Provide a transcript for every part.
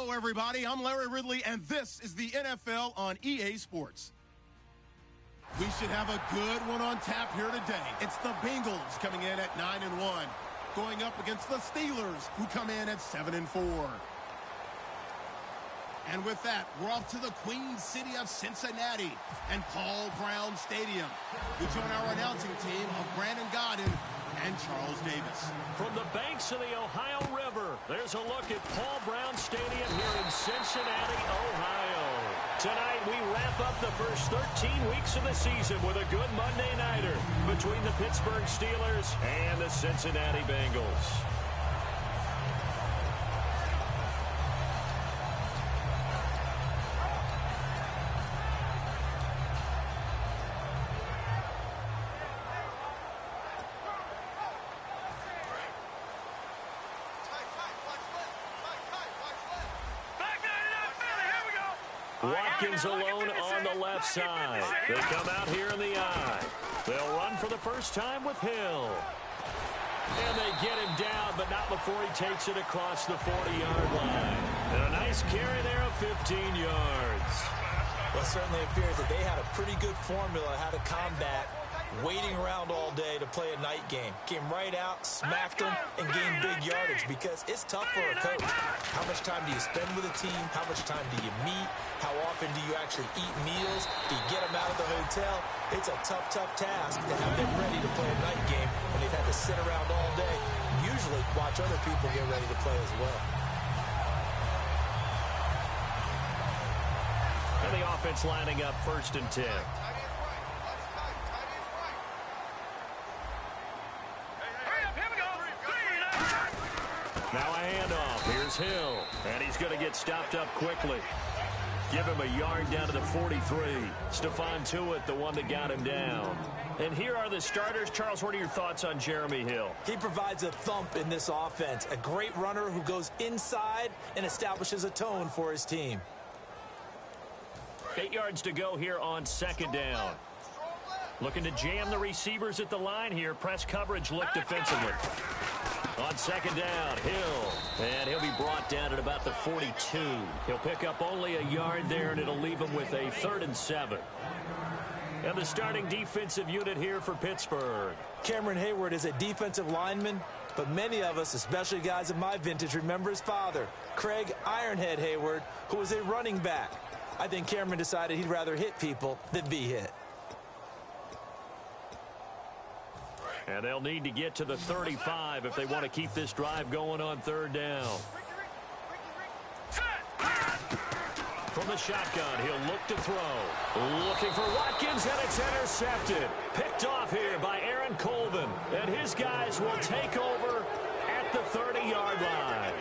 Hello, everybody. I'm Larry Ridley, and this is the NFL on EA Sports. We should have a good one on tap here today. It's the Bengals coming in at 9-1, going up against the Steelers, who come in at 7-4. And with that, we're off to the Queen City of Cincinnati and Paul Brown Stadium. We join our announcing team of Brandon Godden and Charles Davis. From the banks of the Ohio River, there's a look at Paul Brown Stadium here in Cincinnati, Ohio. Tonight, we wrap up the first 13 weeks of the season with a good Monday nighter between the Pittsburgh Steelers and the Cincinnati Bengals. Watkins alone on the left side. They come out here in the I. They'll run for the first time with Hill. And they get him down, but not before he takes it across the 40-yard line. And a nice carry there of 15 yards. Well, it certainly appears that they had a pretty good formula how to combat waiting around all day to play a night game. Came right out, smacked them, and gained big yardage because it's tough for a coach. How much time do you spend with a team? How much time do you meet? How often do you actually eat meals? Do you get them out of the hotel? It's a tough, tough task to have them ready to play a night game when they've had to sit around all day. Usually watch other people get ready to play as well. And the offense lining up 1st and 10. Now a handoff. Here's Hill. And he's going to get stopped up quickly. Give him a yard down to the 43. Stephon Tuitt, the one that got him down. And here are the starters. Charles, what are your thoughts on Jeremy Hill? He provides a thump in this offense. A great runner who goes inside and establishes a tone for his team. 8 yards to go here on 2nd down. Looking to jam the receivers at the line here. Press coverage look defensively. On 2nd down, Hill. And he'll be brought down at about the 42. He'll pick up only a yard there, and it'll leave him with a 3rd and 7. And the starting defensive unit here for Pittsburgh. Cameron Hayward is a defensive lineman, but many of us, especially guys of my vintage, remember his father, Craig Ironhead Hayward, who was a running back. I think Cameron decided he'd rather hit people than be hit. And they'll need to get to the 35 if they want to keep this drive going on 3rd down. From the shotgun, he'll look to throw. Looking for Watkins, and it's intercepted. Picked off here by Aaron Colvin. And his guys will take over at the 30-yard line.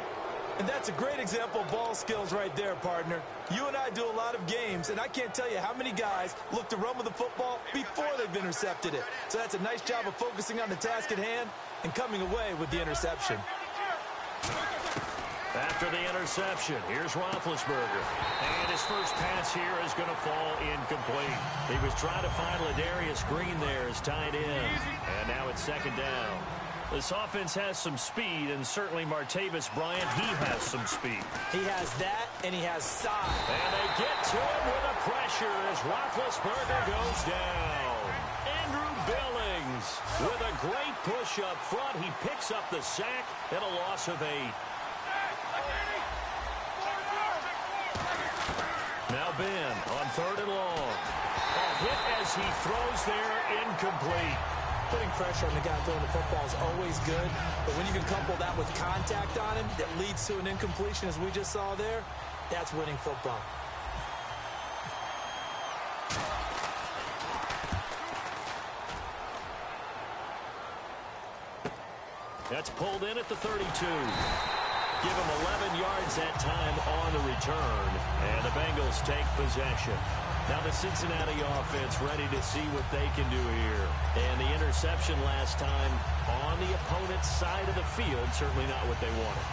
And that's a great example of ball skills right there, partner. You and I do a lot of games, and I can't tell you how many guys look to run with the football before they've intercepted it. So that's a nice job of focusing on the task at hand and coming away with the interception. After the interception, here's Roethlisberger. And his first pass here is going to fall incomplete. He was trying to find Ladarius Green there as tight end. And now it's 2nd down. This offense has some speed, and certainly Martavis Bryant, he has some speed. He has that, and he has size. And they get to him with a pressure as Roethlisberger goes down. Andrew Billings with a great push up front. He picks up the sack and a loss of 8. Now Ben on 3rd and long. A hit as he throws there, incomplete. Putting pressure on the guy throwing the football is always good, but when you can couple that with contact on him that leads to an incompletion, as we just saw there, that's winning football. That's pulled in at the 32. Give him 11 yards that time on the return, and the Bengals take possession. Now the Cincinnati offense ready to see what they can do here. And the interception last time on the opponent's side of the field, certainly not what they wanted.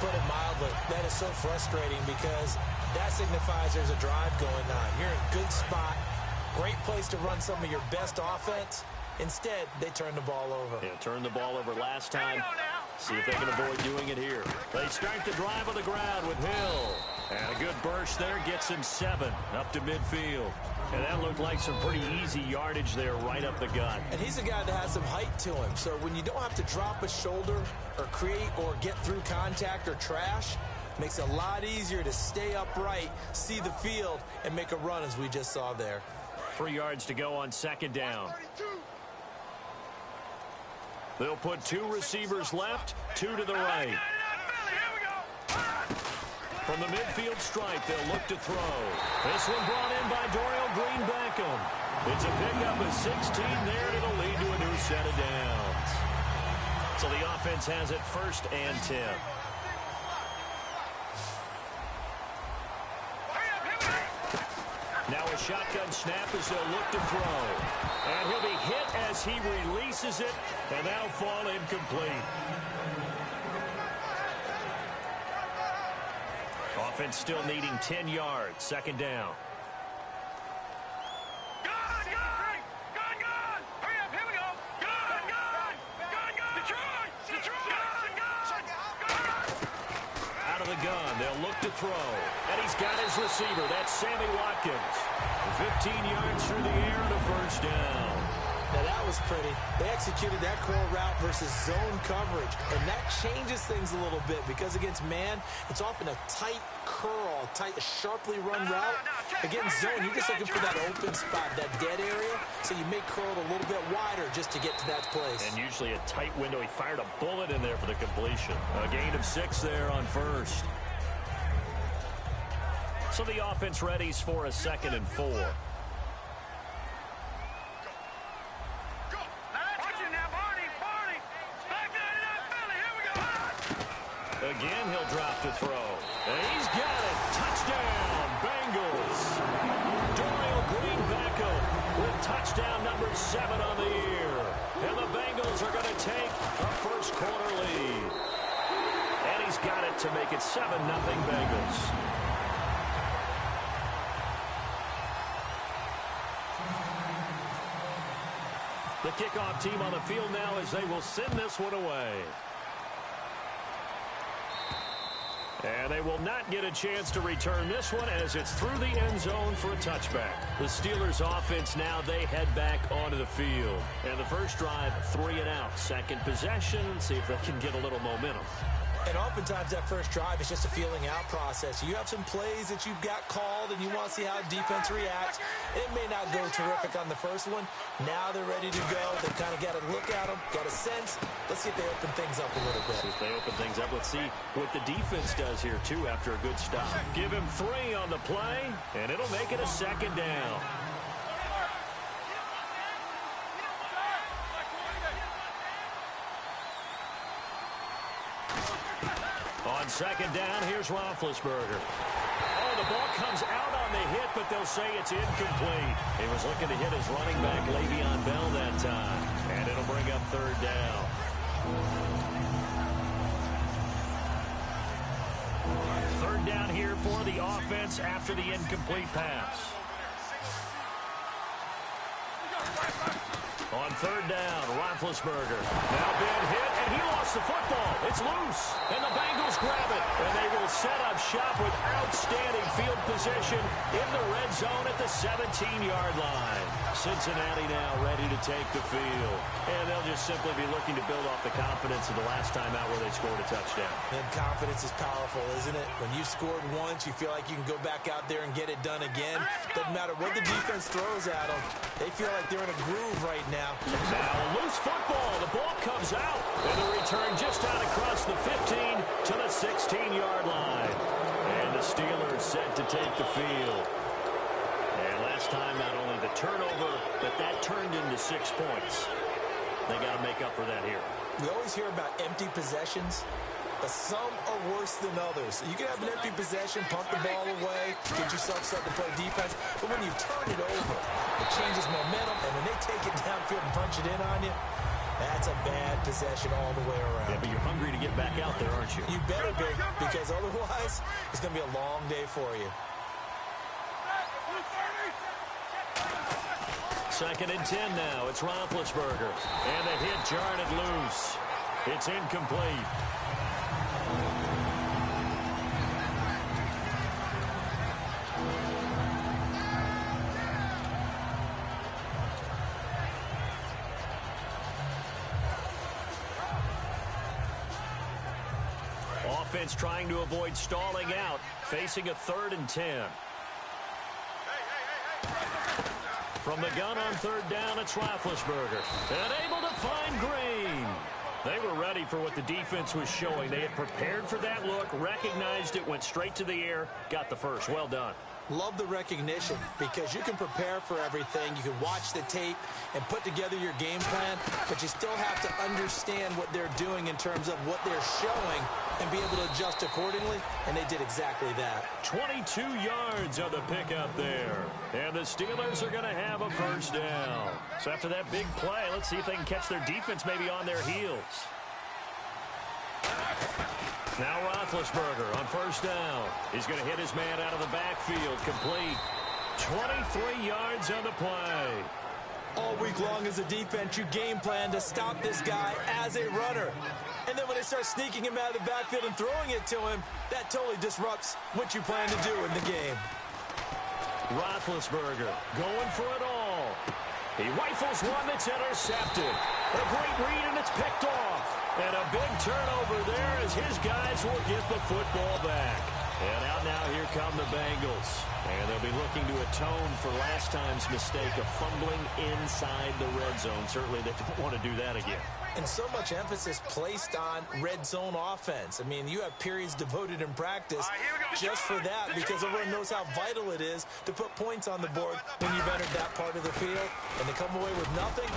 Put it mildly, that is so frustrating because that signifies there's a drive going on. You're in a good spot, great place to run some of your best offense. Instead, they turn the ball over. Yeah, turned the ball over last time. See if they can avoid doing it here. They start the drive on the ground with Hill. And a good burst there gets him 7 up to midfield. And that looked like some pretty easy yardage there right up the gut. And he's a guy that has some height to him. So when you don't have to drop a shoulder or create or get through contact or trash, makes it a lot easier to stay upright, see the field, and make a run as we just saw there. 3 yards to go on second down. They'll put 2 receivers left, 2 to the right. From the midfield stripe, they'll look to throw. This one brought in by Dorial Green-Beckham. It's a pickup of 16 there, and it'll lead to a new set of downs. So the offense has it 1st and 10. Now a shotgun snap as they'll look to throw. And he'll be hit as he releases it, and that'll fall incomplete. Offense still needing 10 yards. Second down. Out of the gun, they'll look to throw. And he's got his receiver. That's Sammy Watkins. 15 yards through the air and a 1st down. Now that was pretty. They executed that curl route versus zone coverage, and that changes things a little bit because against man, it's often a tight curl, tight, sharply run route. Against zone, you're just looking for that open spot, that dead area, so you may curl it a little bit wider just to get to that place. And usually a tight window. He fired a bullet in there for the completion. A gain of 6 there on 1st. So the offense readies for a 2nd and 4. Again, he'll drop to throw. And he's got it. Touchdown, Bengals. Dorial Green-Beckham with touchdown number 7 on the year. And the Bengals are going to take a 1st quarter lead. And he's got it to make it 7-0 Bengals. The kickoff team on the field now as they will send this one away. And they will not get a chance to return this one as it's through the end zone for a touchback. The Steelers offense now, they head back onto the field. And the first drive, 3 and out. Second possession, see if they can get a little momentum. And oftentimes that first drive is just a feeling out process. You have some plays that you've got called and you want to see how defense reacts. It may not go terrific on the first one. Now they're ready to go. They've kind of got to look at them, got a sense. Let's see if they open things up a little bit. See if they open things up. Let's see what the defense does here, too, after a good stop. Give him 3 on the play, and it'll make it a 2nd down. On 2nd down, here's Roethlisberger. Oh, the ball comes out on the hit, but they'll say it's incomplete. He was looking to hit his running back, Le'Veon Bell, that time. And it'll bring up 3rd down. 3rd down here for the offense after the incomplete pass. On 3rd down, Roethlisberger. Now been hit, and he lost the football. It's loose, and the Bengals grab it. And they will set up shop with outstanding field position in the red zone at the 17-yard line. Cincinnati now ready to take the field. And they'll just simply be looking to build off the confidence of the last time out where they scored a touchdown. And confidence is powerful, isn't it? When you've scored once, you feel like you can go back out there and get it done again. Doesn't matter what the defense throws at them. They feel like they're in a groove right now. Now a loose football. The ball comes out. And the return just out across the 15 to the 16-yard line. And the Steelers set to take the field. And last time, not only the turnover, but that turned into 6 points. They got to make up for that here. We always hear about empty possessions, but some are worse than others. You can have an empty possession, pump the ball away, get yourself set to play defense, but when you turn it over, it changes momentum, and when they take it downfield and punch it in on you, that's a bad possession all the way around. Yeah, but you're hungry to get back out there, aren't you? You better be, because otherwise, it's going to be a long day for you. 2nd and 10 now. It's Roethlisberger. And the hit jarred it loose. It's incomplete. Offense trying to avoid stalling out, facing a 3rd and 10. From the gun on 3rd down, it's Roethlisberger. And able to find Green. They were ready for what the defense was showing. They had prepared for that look, recognized it, went straight to the air, got the first. Well done. Love the recognition because you can prepare for everything. You can watch the tape and put together your game plan, but you still have to understand what they're doing in terms of what they're showing and be able to adjust accordingly, and they did exactly that. 22 yards on the pickup there, and the Steelers are going to have a first down. So after that big play, let's see if they can catch their defense maybe on their heels. Now Roethlisberger on 1st down. He's going to hit his man out of the backfield. Complete. 23 yards on the play. All week long as a defense, you game plan to stop this guy as a runner. And then when they start sneaking him out of the backfield and throwing it to him, that totally disrupts what you plan to do in the game. Roethlisberger going for it all. He rifles one that's intercepted. A great read, and it's picked off. And a big turnover there as his guys will get the football back. And out now, here come the Bengals. And they'll be looking to atone for last time's mistake of fumbling inside the red zone. Certainly they don't want to do that again. And so much emphasis placed on red zone offense. I mean, you have periods devoted in practice just for that because everyone knows how vital it is to put points on the board when you've entered that part of the field. And to come away with nothing,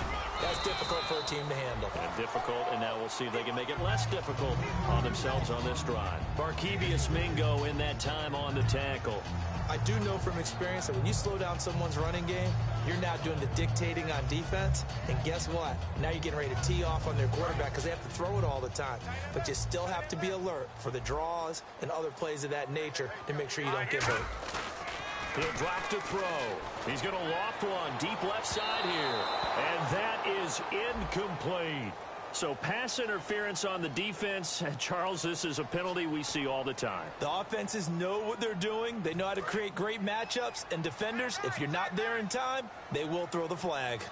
that's difficult for a team to handle. And difficult, and now we'll see if they can make it less difficult on themselves on this drive. Barkevious Mingo in that time on the tackle. I do know from experience that when you slow down someone's running game, you're now doing the dictating on defense. And guess what? Now you're getting ready to tee off on their quarterback because they have to throw it all the time. But you still have to be alert for the draws and other plays of that nature to make sure you don't get hurt. He'll drop to throw. He's going to loft one deep left side here. And that is incomplete. So pass interference on the defense. Charles, this is a penalty we see all the time. The offenses know what they're doing. They know how to create great matchups. And defenders, if you're not there in time, they will throw the flag.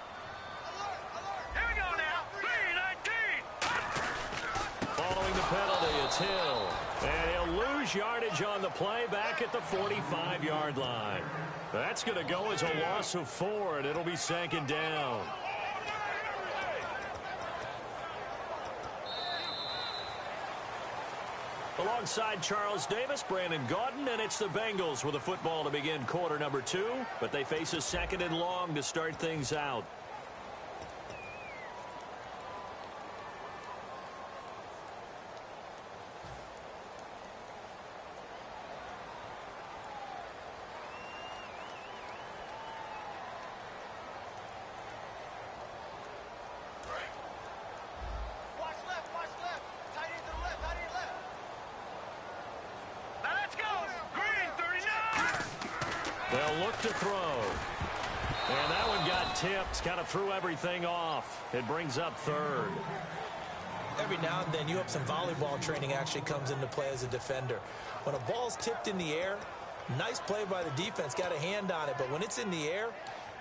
Here we go now. 3-19. Following the penalty, it's Hill. And he'll lose yardage on the play back at the 45-yard line. That's going to go as a loss of 4, and it'll be 2nd down. Alongside Charles Davis, Brandon Gaudin, and it's the Bengals with a football to begin quarter number 2, but they face a 2nd and long to start things out. They'll look to throw. And that one got tipped, kind of threw everything off. It brings up 3rd. Every now and then, you hope some volleyball training actually comes into play as a defender. When a ball's tipped in the air, nice play by the defense, got a hand on it. But when it's in the air,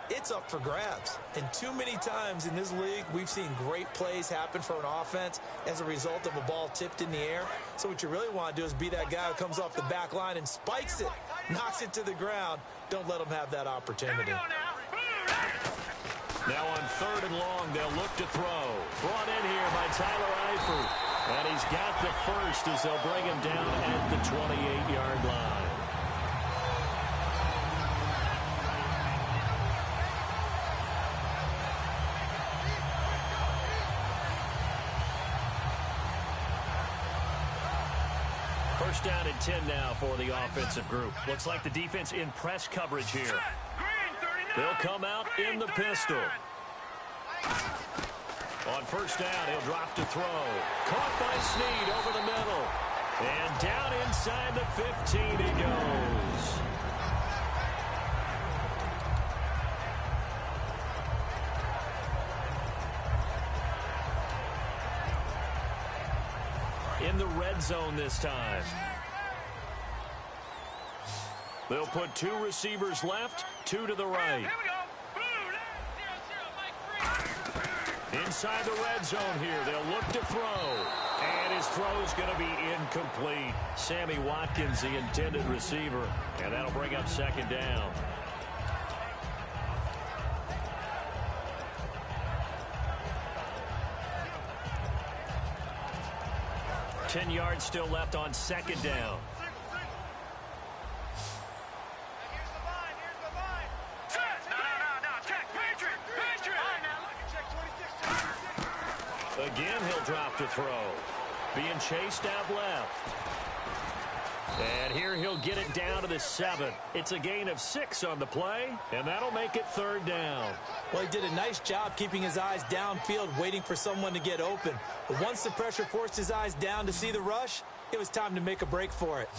it's up for grabs. And too many times in this league, we've seen great plays happen for an offense as a result of a ball tipped in the air. So what you really want to do is be that guy who comes off the back line and spikes it, knocks it to the ground. Don't let them have that opportunity. Now on 3rd and long, they'll look to throw. Brought in here by Tyler Eifert. And he's got the first as they'll bring him down at the 28-yard line. First down and 10 now for the offensive group. Looks like the defense in press coverage here. They'll come out in the pistol. On 1st down, he'll drop to throw. Caught by Snead over the middle. And down inside the 15 he goes. in the red zone this time. They'll put 2 receivers left, 2 to the right. Here we go. Inside the red zone here, they'll look to throw. And his throw's going to be incomplete. Sammy Watkins, the intended receiver. And that'll bring up second down. Ten yards still left on second down. Again, he'll drop to throw. Being chased out left. And here he'll get it down to the 7. It's a gain of 6 on the play, and that'll make it third down. Well, he did a nice job keeping his eyes downfield, waiting for someone to get open. But once the pressure forced his eyes down to see the rush, it was time to make a break for it.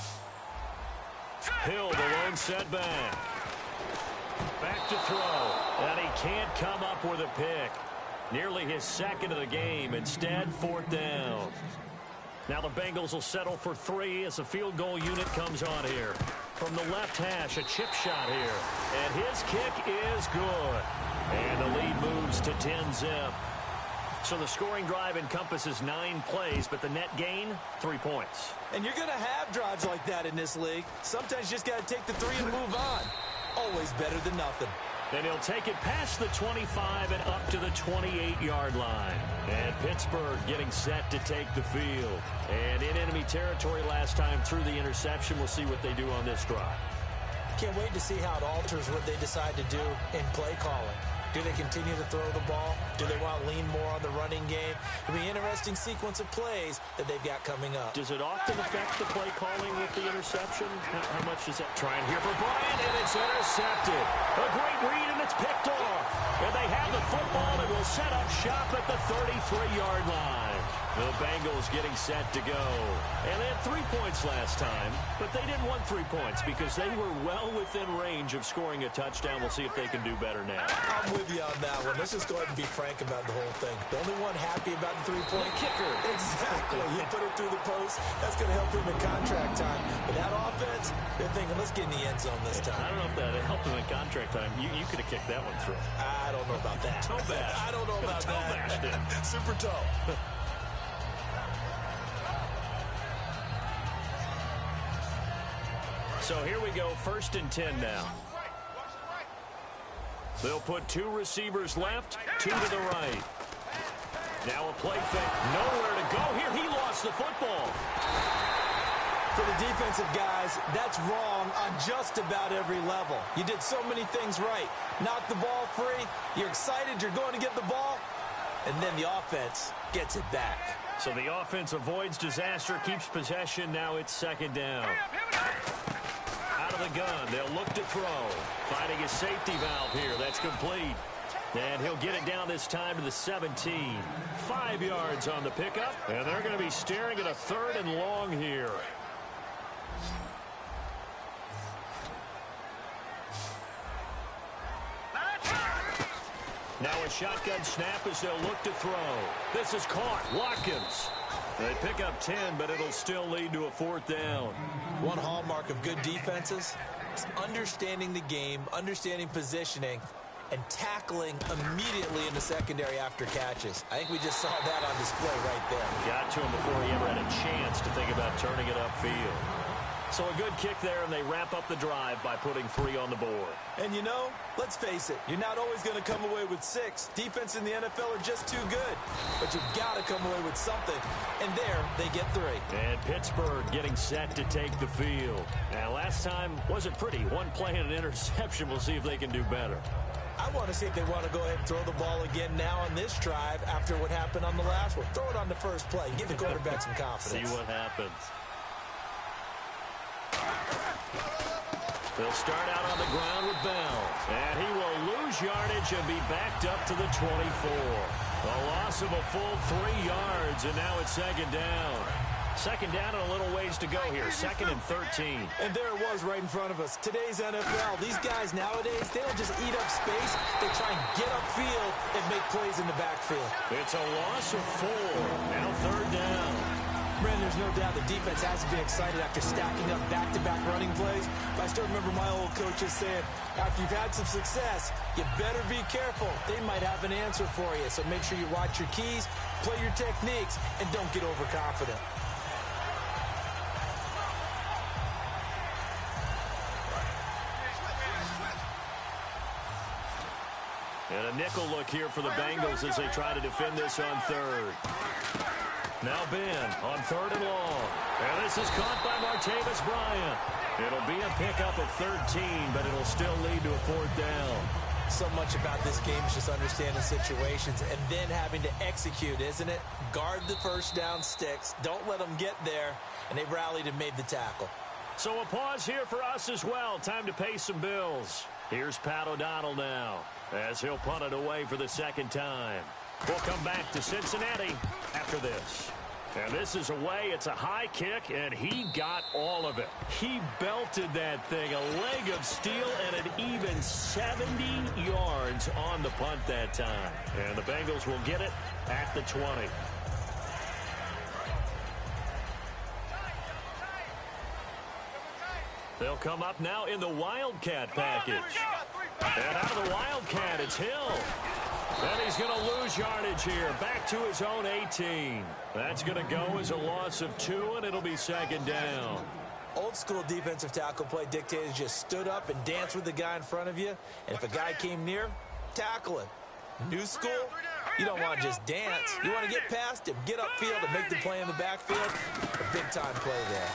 Hill, the lone setback. Back to throw. And he can't come up with a pick. Nearly his second of the game. Instead, fourth down. Now the Bengals will settle for 3 as the field goal unit comes on here. From the left hash, a chip shot here. And his kick is good. And the lead moves to 10-zip. So the scoring drive encompasses 9 plays, but the net gain, 3 points. And you're going to have drives like that in this league. Sometimes you just got to take the 3 and move on. Always better than nothing. And he'll take it past the 25 and up to the 28-yard line. And Pittsburgh getting set to take the field. And in enemy territory last time through the interception. We'll see what they do on this drive. Can't wait to see how it alters what they decide to do in play calling. Do they continue to throw the ball? Do they want to lean more on the running game? It'll be an interesting sequence of plays that they've got coming up. Does it often affect the play calling with the interception? How much is that? Trying here for Bryant, and it's intercepted. A great read, and it's picked off. And they have the football and will set up shop at the 33-yard line. The Bengals getting set to go. And they had 3 points last time, but they didn't want 3 points because they were well within range of scoring a touchdown. We'll see if they can do better now. I'm with you on that one. Let's just go ahead and be frank about the whole thing. The only one happy about the 3-point kicker. Exactly. You put it through the post. That's going to help him in contract time. But that offense, they're thinking, let's get in the end zone this time. I don't know if that helped him in contract time. You could have kicked that one through. I don't know about that. Toe bash. I don't know about toe that. Bashed him. Super toe. So here we go, 1st and 10 now. They'll put 2 receivers left, 2 to the right. Now a play fake, nowhere to go. Here he lost the football. For the defensive guys, that's wrong on just about every level. You did so many things right. Knock the ball free, you're excited, you're going to get the ball, and then the offense gets it back. So the offense avoids disaster, keeps possession. Now it's 2nd down. Out of the gun, they'll look to throw. Finding his safety valve here. That's complete. And he'll get it down this time to the 17. 5 yards on the pickup. And they're going to be staring at a 3rd and long here. Now a shotgun snap as they'll look to throw. This is caught. Watkins. They pick up 10, but it'll still lead to a 4th down. One hallmark of good defenses is understanding the game, understanding positioning, and tackling immediately in the secondary after catches. I think we just saw that on display right there. Got to him before he ever had a chance to think about turning it upfield. So a good kick there, and they wrap up the drive by putting 3 on the board. And you know, let's face it, you're not always going to come away with 6. Defense in the NFL are just too good. But you've got to come away with something. And there, they get 3. And Pittsburgh getting set to take the field. Now, last time wasn't pretty. 1 play and an interception. We'll see if they can do better. I want to see if they want to go ahead and throw the ball again now on this drive after what happened on the last one. Throw it on the first play. Give the quarterback some confidence. See what happens. They'll start out on the ground with Bell. And he will lose yardage and be backed up to the 24. A loss of a full 3 yards, and now it's 2nd down. 2nd down and a little ways to go here. 2nd and 13. And there it was right in front of us. Today's NFL, these guys nowadays, they don't just eat up space. They try and get upfield and make plays in the backfield. It's a loss of 4. Now 3rd down. Brandon, there's There's no doubt the defense has to be excited after stacking up back-to-back running plays. But I still remember my old coaches saying, after you've had some success, you better be careful. They might have an answer for you. So make sure you watch your keys, play your techniques, and don't get overconfident. And a nickel look here for the Bengals as they try to defend this on third. Now Ben on third and long. And this is caught by Martavis Bryant. It'll be a pickup of 13, but it'll still lead to a fourth down. So much about this game is just understanding situations and then having to execute, isn't it? Guard the first down sticks. Don't let them get there. And they rallied and made the tackle. So a pause here for us as well. Time to pay some bills. Here's Pat O'Donnell now as he'll punt it away for the second time. We'll come back to Cincinnati after this. And this is away. It's a high kick, and he got all of it. He belted that thing, a leg of steel, and an even 70 yards on the punt that time. And the Bengals will get it at the 20. They'll come up now in the Wildcat package. And out of the Wildcat, it's Hill. And he's going to lose yardage here. Back to his own 18. That's going to go as a loss of 2, and it'll be second down. Old school defensive tackle play dictated just stood up and danced with the guy in front of you. And if a guy came near, tackle him. New school, you don't want to just dance. You want to get past him, get upfield, and make the play in the backfield. A big-time play there.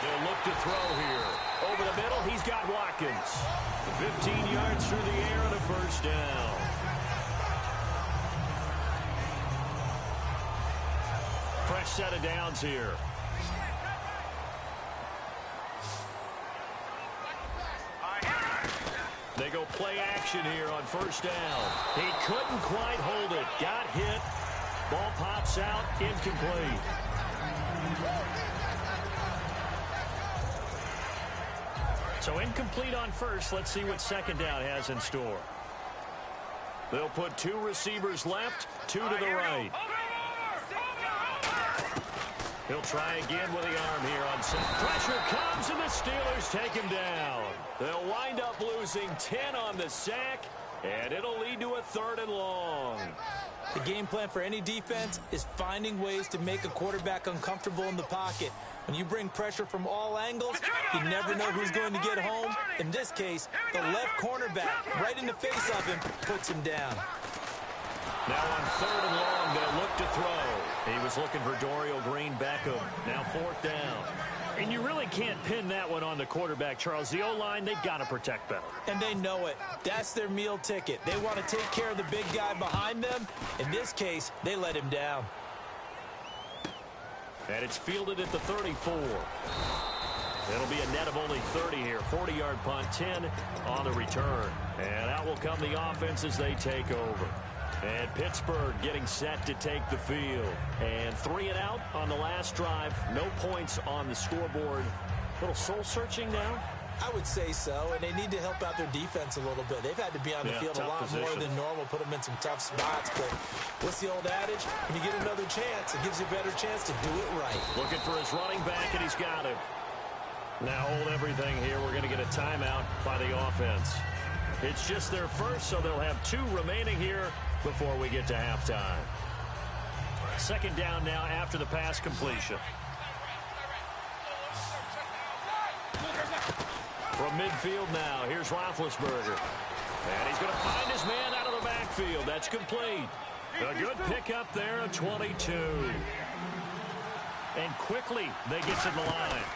They'll look to throw here. Over the middle, he's got Watkins. 15 yards through the air and a first down. Fresh set of downs here. They go play action here on first down. He couldn't quite hold it. Got hit. Ball pops out. Incomplete. So incomplete on first. Let's see what second down has in store. They'll put 2 receivers left, 2 to the right. He'll try again with the arm here on set. Pressure comes, and the Steelers take him down. They'll wind up losing 10 on the sack, and it'll lead to a 3rd and long. The game plan for any defense is finding ways to make a quarterback uncomfortable in the pocket. When you bring pressure from all angles, you never know who's going to get home. In this case, the left cornerback, right in the face of him, puts him down. Now on 3rd and long, they'll look to throw. He was looking for Dorial Green-Beckham. Now 4th down. And you really can't pin that one on the quarterback, Charles. The O-line, they've got to protect better. And they know it. That's their meal ticket. They want to take care of the big guy behind them. In this case, they let him down. And it's fielded at the 34. It'll be a net of only 30 here. 40-yard punt, 10 on the return. And out will come the offense as they take over. And Pittsburgh getting set to take the field. And 3 and out on the last drive. No points on the scoreboard. A little soul-searching now? I would say so, and they need to help out their defense a little bit. They've had to be on the field a lot more than normal, put them in some tough spots. But what's the old adage? When you get another chance, it gives you a better chance to do it right. Looking for his running back, and he's got him. Now hold everything here. We're going to get a timeout by the offense. It's just their first, so they'll have 2 remaining here before we get to halftime. Second down now after the pass completion. From midfield now, here's Roethlisberger. And he's going to find his man out of the backfield. That's complete. A good pickup there of 22. And quickly they get to the line.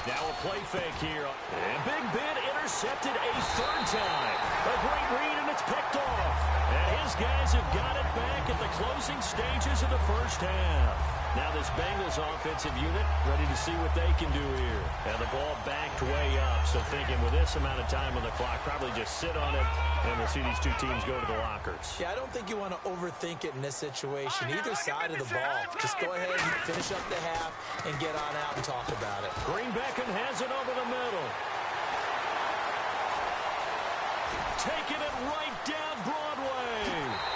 Now a play fake here. And Big Ben intercepted a 3rd time. A great read, and it's picked off. And his guys have got it back at the closing stages of the first half. Now this Bengals offensive unit ready to see what they can do here. And the ball backed way up. So thinking with this amount of time on the clock, probably just sit on it, and we'll see these 2 teams go to the lockers. Yeah, I don't think you want to overthink it in this situation. Either side of the ball. Just go ahead and finish up the half and get on out and talk about it. Green-Beckham has it over the middle. Taking it right down Broadway.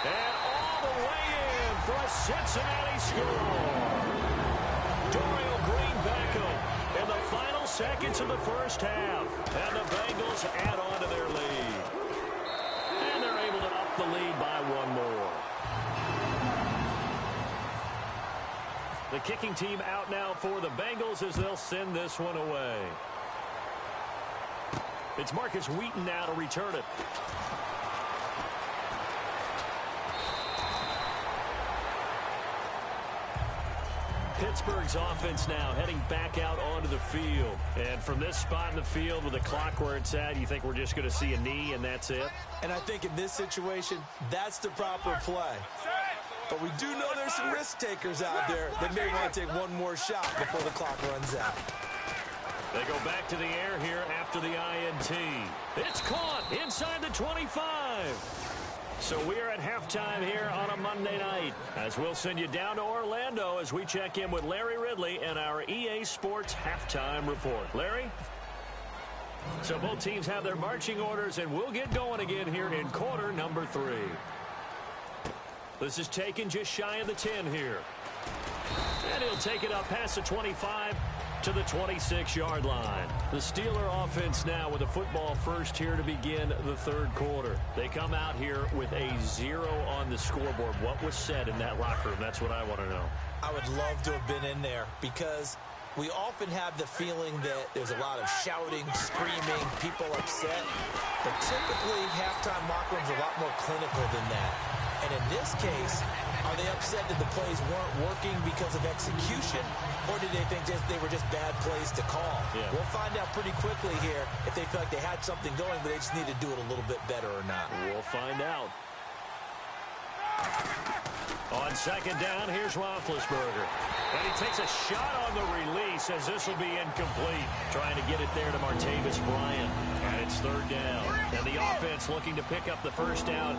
And all the way in for a Cincinnati score. Dorial Green Beckham in the final seconds of the first half. And the Bengals add on to their lead. And they're able to up the lead by one more. The kicking team out now for the Bengals as they'll send this one away. It's Marcus Wheaton now to return it. Pittsburgh's offense now heading back out onto the field. And from this spot in the field with the clock where it's at, you think we're just going to see a knee and that's it? And I think in this situation, that's the proper play. But we do know there's some risk takers out there that may want to take one more shot before the clock runs out. They go back to the air here after the INT. It's caught inside the 25. So we're at halftime here on a Monday night as we'll send you down to Orlando as we check in with Larry Ridley and our EA Sports halftime report. Larry? So both teams have their marching orders, and we'll get going again here in quarter number 3. This is taken just shy of the 10 here. And he'll take it up past the 25 to the 26-yard line. The Steeler offense now with a football first here to begin the third quarter. They come out here with a 0 on the scoreboard. What was said in that locker room? That's what I want to know. I would love to have been in there because we often have the feeling that there's a lot of shouting, screaming, people upset. But typically, halftime locker rooms are a lot more clinical than that. And in this case, are they upset that the plays weren't working because of execution, or did they think they were just bad plays to call? Yeah. We'll find out pretty quickly here if they feel like they had something going, but they just need to do it a little bit better or not. We'll find out. On second down, here's Roethlisberger. And he takes a shot on the release as this will be incomplete. Trying to get it there to Martavis Bryant. And it's third down. And the offense looking to pick up the first down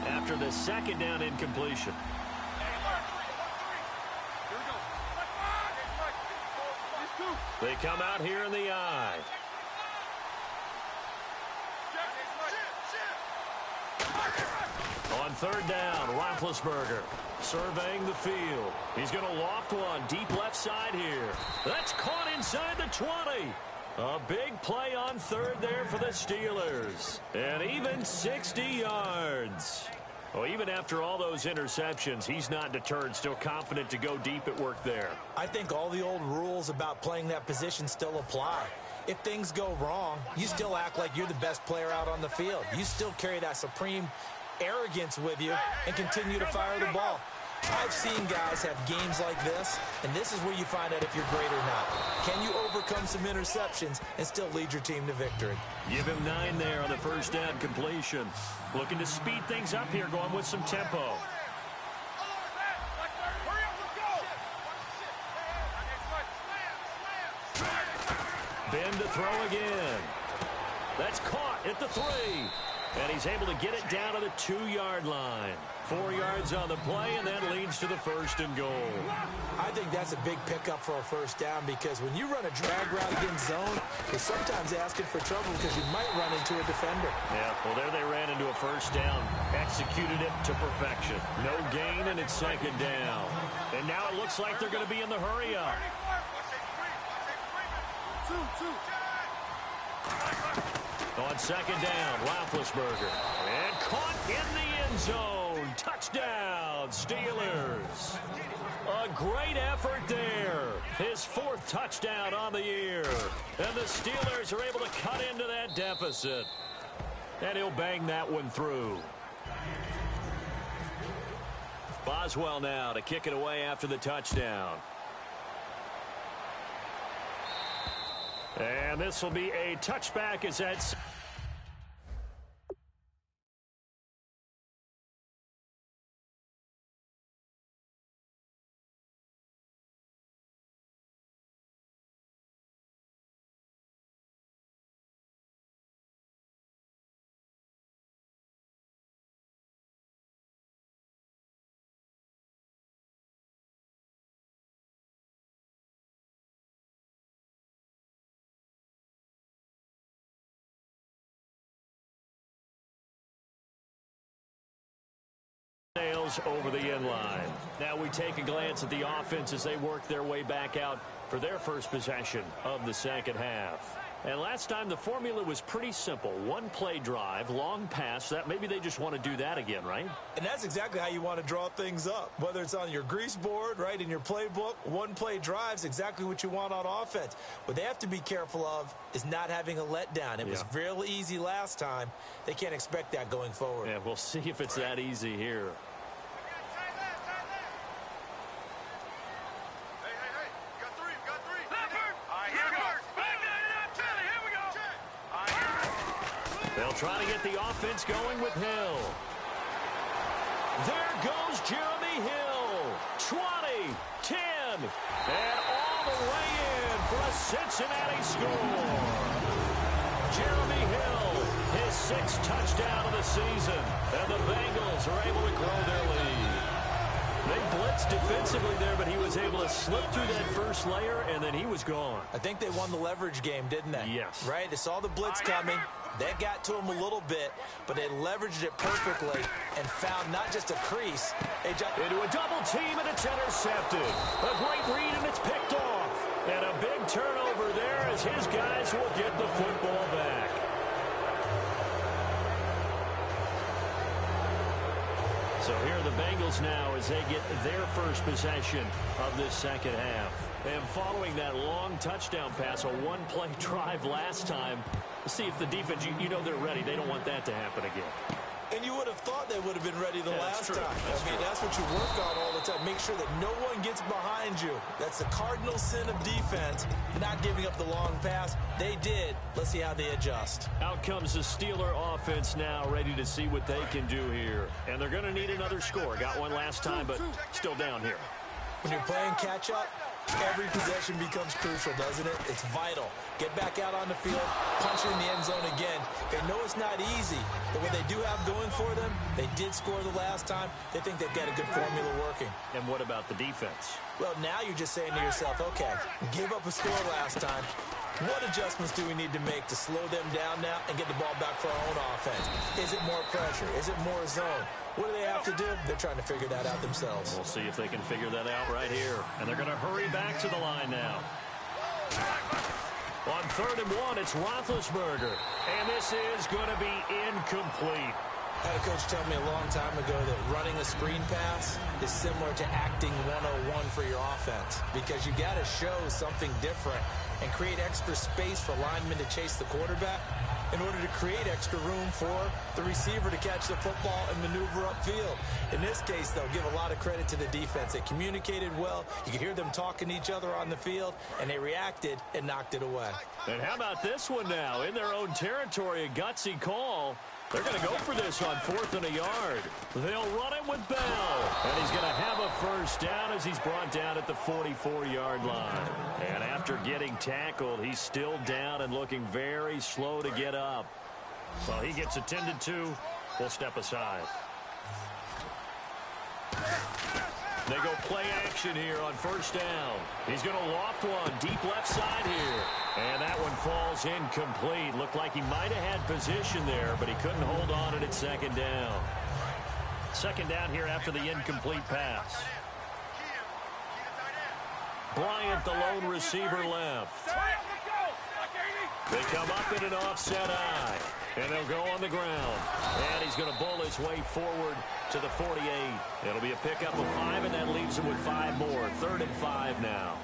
after the second down incompletion. They come out here in the eye. On third down, Roethlisberger surveying the field. He's going to loft one deep left side here. That's caught inside the 20. A big play on third there for the Steelers. And even 60 yards. Well, even after all those interceptions, he's not deterred, still confident to go deep at work there. I think all the old rules about playing that position still apply. If things go wrong, you still act like you're the best player out on the field. You still carry that supreme arrogance with you and continue to fire the ball. I've seen guys have games like this, and this is where you find out if you're great or not. Can you overcome some interceptions and still lead your team to victory? Give him 9 there on the first down completion. Looking to speed things up here, going with some tempo. Ben to throw again. That's caught at the 3. And he's able to get it down to the 2-yard line. 4 yards on the play, and that leads to the first and goal. I think that's a big pickup for a first down because when you run a drag route against zone, you're sometimes asking for trouble because you might run into a defender. Yeah, well, there they ran into a first down. Executed it to perfection. No gain, and it's second down. And now it looks like they're going to be in the hurry-up. On second down, Roethlisberger. And caught in the end zone. Touchdown, Steelers. A great effort there. His 4th touchdown on the year. And the Steelers are able to cut into that deficit. And he'll bang that one through. Boswell now to kick it away after the touchdown. And this will be a touchback as that's Nails over the end line. Now we take a glance at the offense as they work their way back out for their first possession of the second half. And last time the formula was pretty simple. One play drive, long pass. That maybe they just want to do that again, right? And that's exactly how you want to draw things up. Whether it's on your grease board, right, in your playbook, one play drive is exactly what you want on offense. What they have to be careful of is not having a letdown. It was real easy last time. They can't expect that going forward. Yeah, we'll see if it's that easy here. They'll try to get the offense going with Hill. There goes Jeremy Hill. 20, 10, and all the way in for a Cincinnati score. Jeremy Hill, his 6th touchdown of the season, and the Bengals are able to grow their lead. They blitzed defensively there, but he was able to slip through that first layer, and then he was gone. I think they won the leverage game, didn't they? Yes. Right? They saw the blitz coming. That got to him a little bit, but they leveraged it perfectly and found not just a crease. Into a double team, and it's intercepted. A great read, and it's picked off. And a big turnover there as his guys will get the football back. So here are the Bengals now as they get their first possession of this second half. And following that long touchdown pass, a one-play drive last time, let's see if the defense, you know they're ready. They don't want that to happen again. And you would have thought they would have been ready the last time. That's what you work on all the time. Make sure that no one gets behind you. That's the cardinal sin of defense, not giving up the long pass. They did. Let's see how they adjust. Out comes the Steeler offense now, ready to see what they can do here. And they're going to need another score. Got one last time, but still down here. When you're playing catch-up, every possession becomes crucial, doesn't it? It's vital. Get back out on the field, punch it in the end zone again. They know it's not easy, but what they do have going for them, they did score the last time. They think they've got a good formula working. And what about the defense? Well, now you're just saying to yourself, okay, give up a score last time. What adjustments do we need to make to slow them down now and get the ball back for our own offense? Is it more pressure? Is it more zone? What do they have to do? They're trying to figure that out themselves. We'll see if they can figure that out right here. And they're going to hurry back to the line now. On 3rd and 1, it's Roethlisberger. And this is going to be incomplete. I had a coach tell me a long time ago that running a screen pass is similar to acting 101 for your offense, because you got to show something different and create extra space for linemen to chase the quarterback in order to create extra room for the receiver to catch the football and maneuver upfield. In this case, they'll give a lot of credit to the defense. They communicated well. You could hear them talking to each other on the field, and they reacted and knocked it away. And how about this one now? In their own territory, a gutsy call. They're going to go for this on 4th and a yard. They'll run it with Bell. And he's going to have a first down as he's brought down at the 44-yard line. And after getting tackled, he's still down and looking very slow to get up. Well, he gets attended to. We'll step aside. They go play action here on 1st down. He's going to loft one deep left side here. And that one falls incomplete. Looked like he might have had position there, but he couldn't hold on at 2nd down. 2nd down here after the incomplete pass. Bryant, the lone receiver, left. They come up in an offset eye. And they'll go on the ground. And he's going to bowl his way forward to the 48. It'll be a pickup of 5, and that leaves him with 5 more. 3rd and 5 now.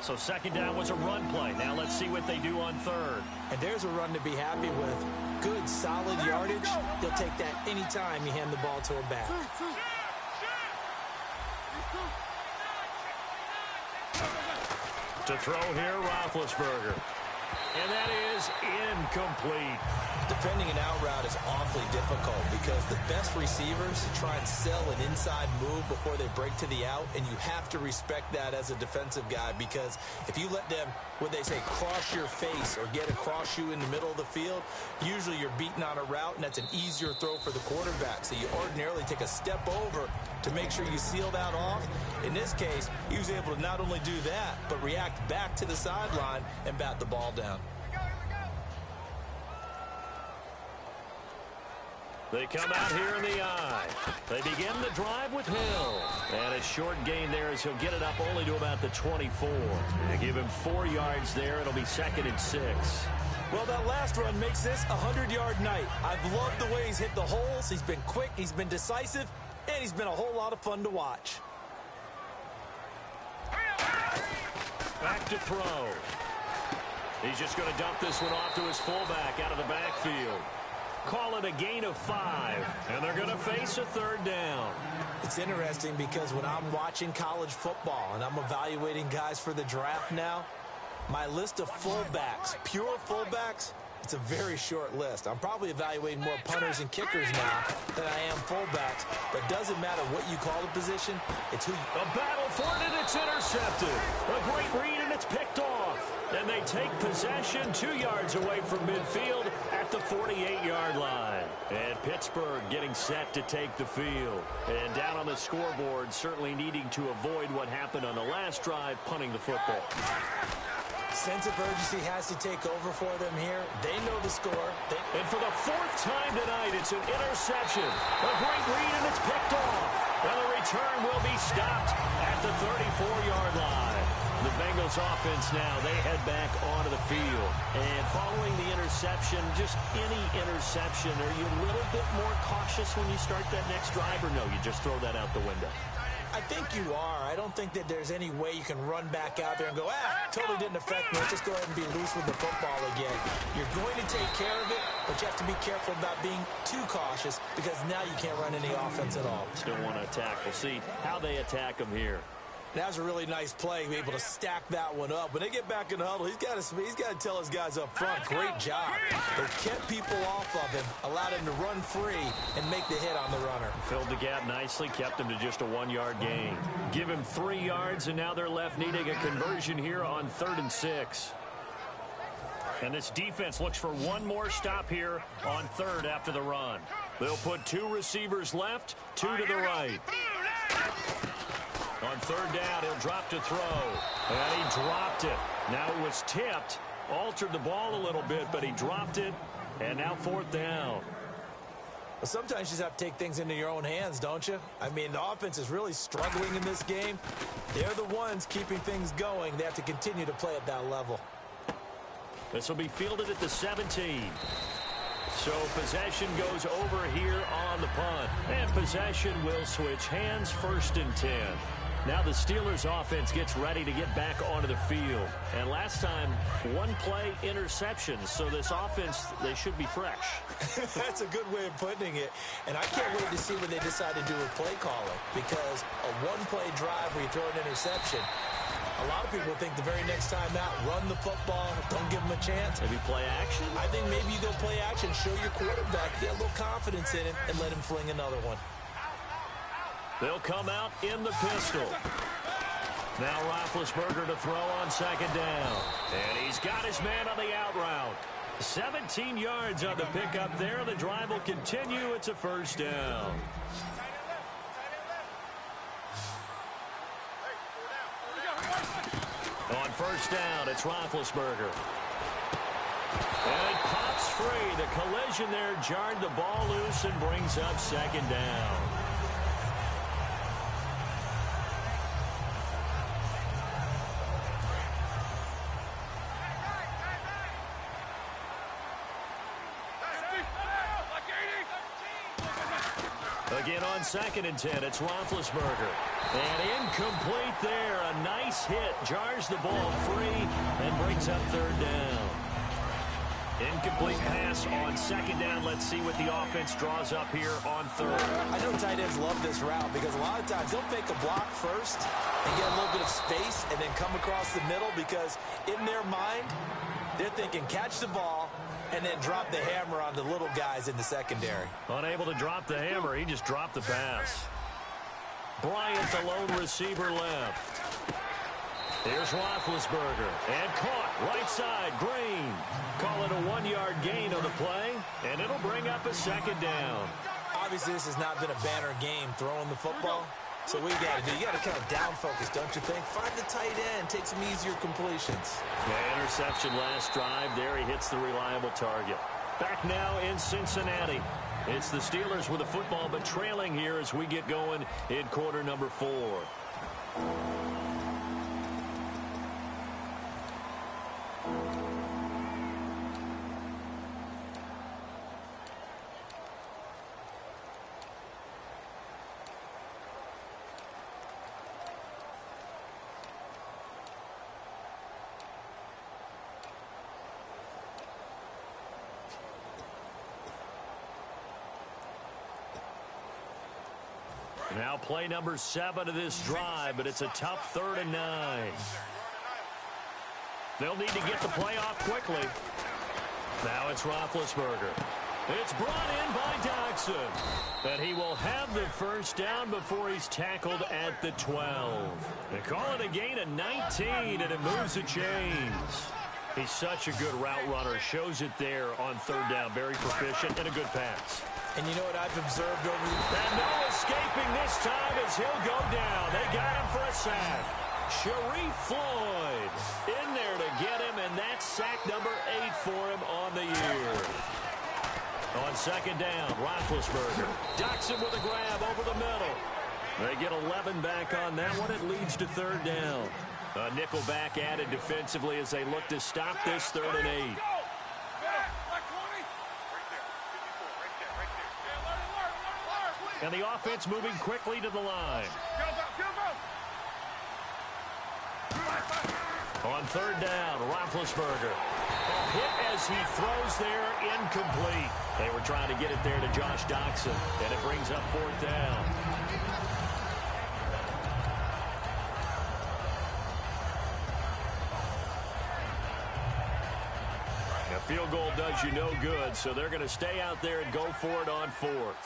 So 2nd down was a run play. Now let's see what they do on 3rd. And there's a run to be happy with. Good, solid yardage. You'll take that anytime you hand the ball to a back. To throw here, Roethlisberger. And that is incomplete. Defending an out route is awfully difficult because the best receivers try and sell an inside move before they break to the out, and you have to respect that as a defensive guy, because if you let them, what they say, cross your face or get across you in the middle of the field, usually you're beaten on a route, and that's an easier throw for the quarterback. So you ordinarily take a step over to make sure you seal that off. In this case, he was able to not only do that, but react back to the sideline and bat the ball down. They come out here in the I. They begin the drive with Hill. And a short gain there as he'll get it up only to about the 24. They give him 4 yards there. It'll be 2nd and 6. Well, that last run makes this a 100-yard night. I've loved the way he's hit the holes. He's been quick, he's been decisive, and he's been a whole lot of fun to watch. Back to throw. He's just going to dump this one off to his fullback out of the backfield. Call it a gain of 5, and they're going to face a 3rd down. It's interesting because when I'm watching college football and I'm evaluating guys for the draft now, my list of fullbacks, pure fullbacks, it's a very short list. I'm probably evaluating more punters and kickers now than I am fullbacks. But it doesn't matter what you call the position. It's who. A battle for it, and it's intercepted. A great read, and it's picked off. And they take possession 2 yards away from midfield at the 48-yard line. And Pittsburgh getting set to take the field. And down on the scoreboard, certainly needing to avoid what happened on the last drive, punting the football. Sense of urgency has to take over for them here. They know the score. And for the 4th time tonight, it's an interception. A great read, and it's picked off. And the return will be stopped at the 34-yard line. The Bengals offense now, they head back onto the field. And following the interception, just any interception, are you a little bit more cautious when you start that next drive, or no, you just throw that out the window? I think you are. I don't think that there's any way you can run back out there and go, totally didn't affect me. Let's just go ahead and be loose with the football again. You're going to take care of it, but you have to be careful about being too cautious because now you can't run any offense at all. Still want to attack. We'll see how they attack them here. That was a really nice play, be able to stack that one up. When they get back in the huddle, he's got to tell his guys up front, great job. They kept people off of him, allowed him to run free and make the hit on the runner. Filled the gap nicely, kept him to just a 1-yard gain. Give him 3 yards, and now they're left needing a conversion here on 3rd and 6. And this defense looks for one more stop here on 3rd after the run. They'll put 2 receivers left, 2 to the right. On 3rd down, he'll drop to throw. And he dropped it. Now it was tipped. Altered the ball a little bit, but he dropped it. And now 4th down. Well, sometimes you just have to take things into your own hands, don't you? I mean, the offense is really struggling in this game. They're the ones keeping things going. They have to continue to play at that level. This will be fielded at the 17. So possession goes over here on the punt. And possession will switch hands, 1st and 10. Now the Steelers offense gets ready to get back onto the field. And last time, 1-play interception. So this offense, they should be fresh. That's a good way of putting it. And I can't wait to see what they decide to do with play calling. Because a 1-play drive where you throw an interception, a lot of people think the very next time out, run the football, don't give them a chance. Maybe play action? I think maybe you go play action, show your quarterback, get a little confidence in him, and let him fling another one. They'll come out in the pistol. Now Roethlisberger to throw on 2nd down. And he's got his man on the out route. 17 yards on the pickup there. The drive will continue. It's a 1st down. On 1st down, it's Roethlisberger. And it pops free. The collision there jarred the ball loose and brings up 2nd down. Again on 2nd and 10, it's Roethlisberger. And incomplete there. A nice hit. Jars the ball free and brings up 3rd down. Incomplete pass on 2nd down. Let's see what the offense draws up here on 3rd. I know tight ends love this route because a lot of times they'll fake a block first and get a little bit of space and then come across the middle because in their mind, they're thinking catch the ball and then drop the hammer on the little guys in the secondary. Unable to drop the hammer, he just dropped the pass. Bryant, the lone receiver, left. Here's Roethlisberger. And caught right side, Green. Call it a 1-yard gain on the play, and it'll bring up a 2nd down. Obviously, this has not been a banner game throwing the football. So what you got to do, you got to kind of down focus, don't you think? Find the tight end, take some easier completions. Yeah, interception last drive. There he hits the reliable target. Back now in Cincinnati. It's the Steelers with the football, but trailing here as we get going in quarter number 4. Now play number 7 of this drive, but it's a tough 3rd and 9. They'll need to get the play off quickly. Now it's Roethlisberger. It's brought in by Dodson. And he will have the first down before he's tackled at the 12. They call it a gain of 19, and it moves the chains. He's such a good route runner. Shows it there on 3rd down. Very proficient and a good pass. And you know what I've observed over the... And no escaping this time as he'll go down. They got him for a sack. Sharif Floyd in there to get him, and that's sack number 8 for him on the year. On 2nd down, Roethlisberger. Dodson with a grab over the middle. They get 11 back on that one. It leads to 3rd down. A nickel back added defensively as they look to stop this 3rd and 8. And the offense moving quickly to the line. On 3rd down, Roethlisberger. A hit as he throws there, incomplete. They were trying to get it there to Josh Dodson, and it brings up 4th down. A field goal does you no good, so they're going to stay out there and go for it on 4th.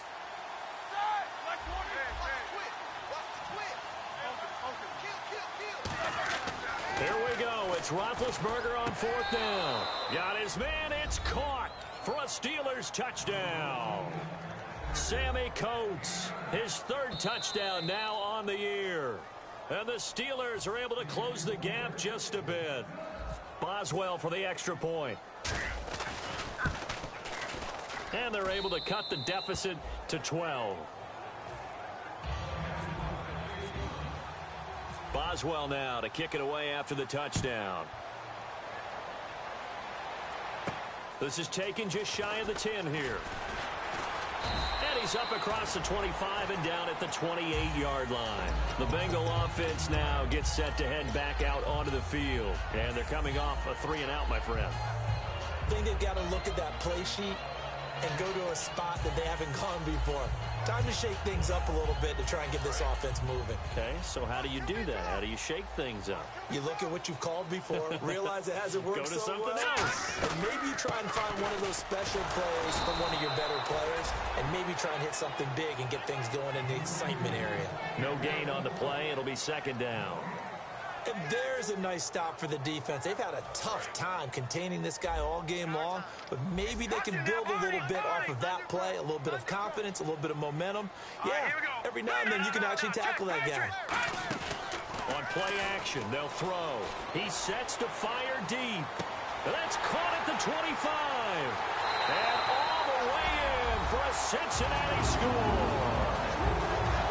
Here we go. It's Roethlisberger on 4th down. Got his man. It's caught for a Steelers touchdown. Sammy Coates, his 3rd touchdown now on the year. And the Steelers are able to close the gap just a bit. Boswell for the extra point. And they're able to cut the deficit to 12. Boswell now to kick it away after the touchdown. This is taken just shy of the 10 here. And he's up across the 25 and down at the 28-yard line. The Bengal offense now gets set to head back out onto the field. And they're coming off a 3-and-out, my friend. I think they've got to look at that play sheet and go to a spot that they haven't gone before. Time to shake things up a little bit to try and get this offense moving. Okay, so how do you do that? How do you shake things up? You look at what you've called before, realize it hasn't worked so so something well, else. and maybe you try and find one of those special plays from one of your better players, and maybe try and hit something big and get things going in the excitement area. No gain on the play. It'll be 2nd down. And there's a nice stop for the defense. They've had a tough time containing this guy all game long, but maybe they can build a little bit off of that play, a little bit of confidence, a little bit of momentum. Yeah, every now and then you can actually tackle that guy. On play action, they'll throw. He sets to fire deep. That's caught at the 25. And all the way in for a Cincinnati score.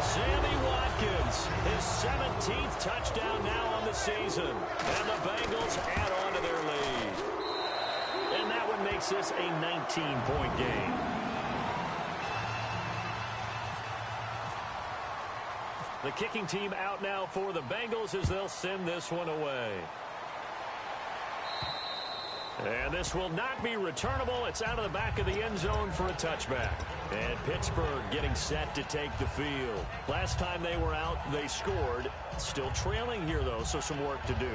Sammy Watkins, his 17th touchdown now on the season. And the Bengals add on to their lead. And that one makes this a 19-point game. The kicking team out now for the Bengals as they'll send this one away. And this will not be returnable. It's out of the back of the end zone for a touchback. And Pittsburgh getting set to take the field. Last time they were out, they scored. Still trailing here, though, so some work to do.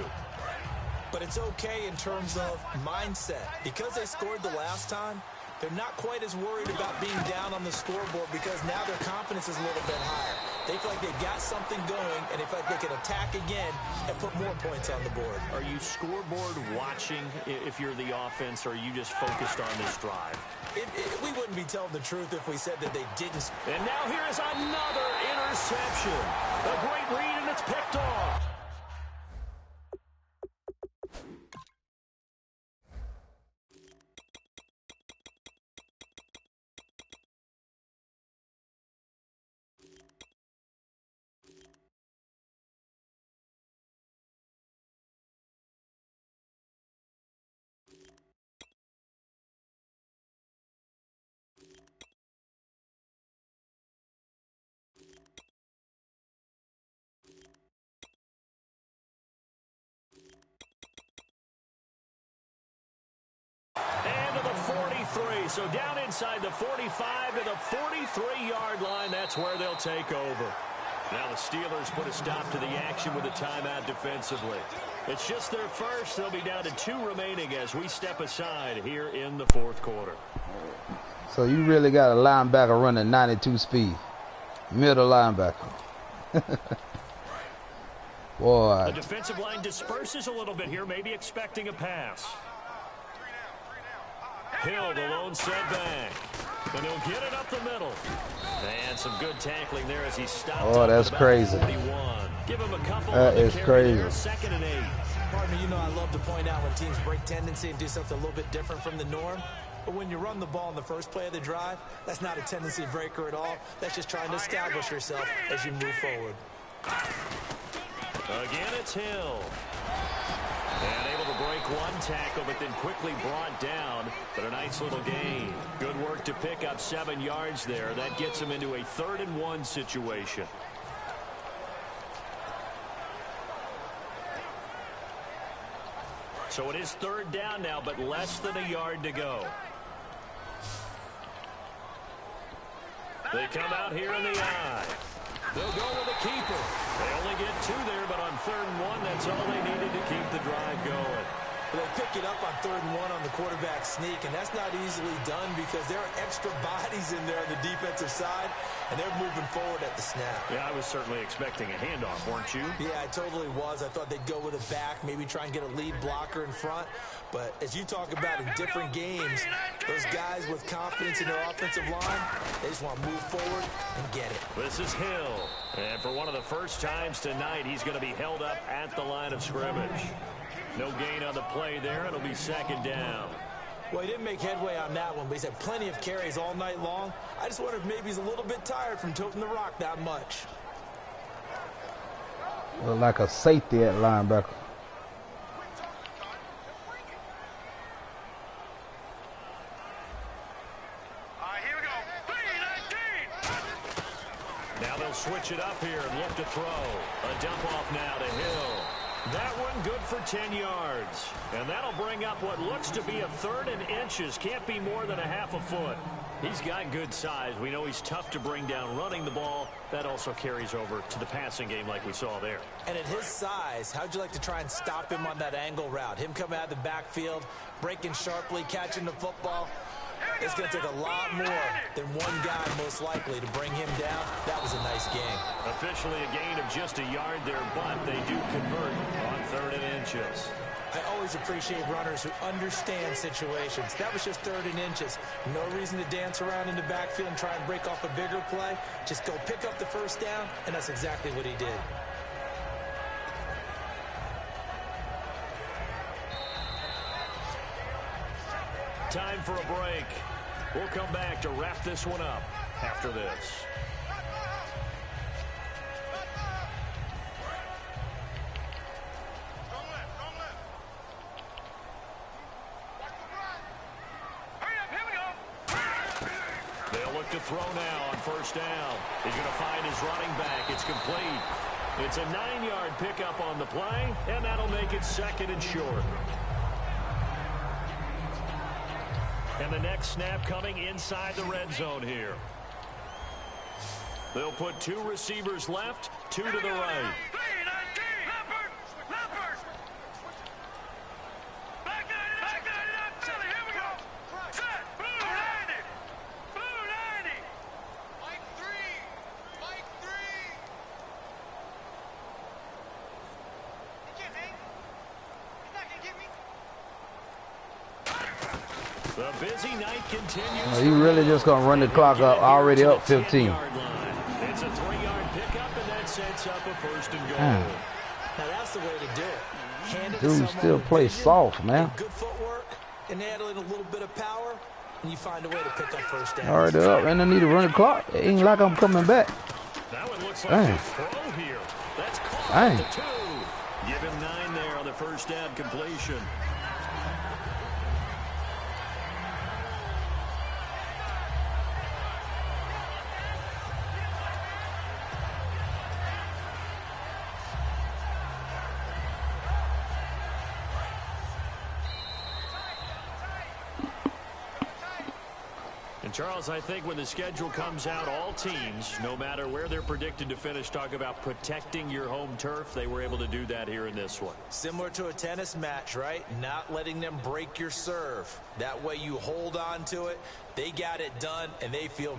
But it's okay in terms of mindset. Because they scored the last time, they're not quite as worried about being down on the scoreboard because now their confidence is a little bit higher. They feel like they've got something going, and they feel like they can attack again and put more points on the board. Are you scoreboard watching if you're the offense, or are you just focused on this drive? We wouldn't be telling the truth if we said that they didn't. And now here is another interception. A great read, and it's picked off. Okay, so down inside the 45 to the 43-yard line. That's where they'll take over. Now the Steelers put a stop to the action with a timeout defensively. It's just their first. They'll be down to 2 remaining as we step aside here in the fourth quarter. So you really got a linebacker running 92 speed. Middle linebacker. Boy. The defensive line disperses a little bit here, maybe expecting a pass. Hill, the lone setback. And he'll get it up the middle. And some good tackling there as he stopped. Oh, that's crazy. 41. Give him a couple. That is crazy. 2nd and 8. Partner, you know I love to point out when teams break tendency and do something a little bit different from the norm. But when you run the ball in the first play of the drive, that's not a tendency breaker at all. That's just trying to establish yourself as you move forward. Again, it's Hill. And able to break one tackle, but then quickly brought down. But a nice little gain. Good work to pick up 7 yards there. That gets him into a 3rd and 1 situation. So it is 3rd down now, but less than a yard to go. They come out here in the eye. They'll go with a keeper. They only get 2 there, but on 3rd and 1, that's all they needed to keep the drive going. They pick it up on 3rd and 1 on the quarterback sneak, and that's not easily done because there are extra bodies in there on the defensive side, and they're moving forward at the snap. Yeah, I was certainly expecting a handoff, weren't you? Yeah, I totally was. I thought they'd go with a back, maybe try and get a lead blocker in front. But as you talk about in different games, those guys with confidence in their offensive line, they just want to move forward and get it. This is Hill. And for one of the first times tonight, he's going to be held up at the line of scrimmage. No gain on the play there. It'll be 2nd down. Well, he didn't make headway on that one, but he's had plenty of carries all night long. I just wonder if maybe he's a little bit tired from toting the rock that much. Look like a safety at linebacker. Now they'll switch it up here and look to throw. A dump off now to Hill. That one good for 10 yards. And that'll bring up what looks to be a 3rd and inches. Can't be more than a half a foot. He's got good size. We know he's tough to bring down running the ball. That also carries over to the passing game like we saw there. And at his size, how'd you like to try and stop him on that angle route? Him coming out of the backfield, breaking sharply, catching the football. It's going to take a lot more than one guy most likely to bring him down. That was a nice game. Officially a gain of just a yard there, but they do convert on 3rd and inches. I always appreciate runners who understand situations. That was just 3rd and inches. No reason to dance around in the backfield and try and break off a bigger play. Just go pick up the 1st down, and that's exactly what he did. Time for a break. We'll come back to wrap this one up after this. They'll look to throw now on 1st down. He's going to find his running back. It's complete. It's a 9-yard pickup on the play, and that'll make it 2nd and short. And the next snap coming inside the red zone here. They'll put 2 receivers left, 2 to the right. The busy night continues. You really just going to run the clock up, already up 15. It's a 3-yard pickup, and that sets up a 1st and goal. Now that's the way to do it. Hand it to Dude someone still with plays vision, soft, man. Good footwork, and add in a little bit of power, and you find a way to pick up 1st down. Already up, and I need to run the clock. It ain't like I'm coming back. That one looks like Dang. a throw here. That's caught Dang. at the 2. Give him 9 there on the 1st down completion. Charles, I think when the schedule comes out, all teams, no matter where they're predicted to finish, talk about protecting your home turf. They were able to do that here in this one. Similar to a tennis match, right? Not letting them break your serve. That way you hold on to it. They got it done, and they feel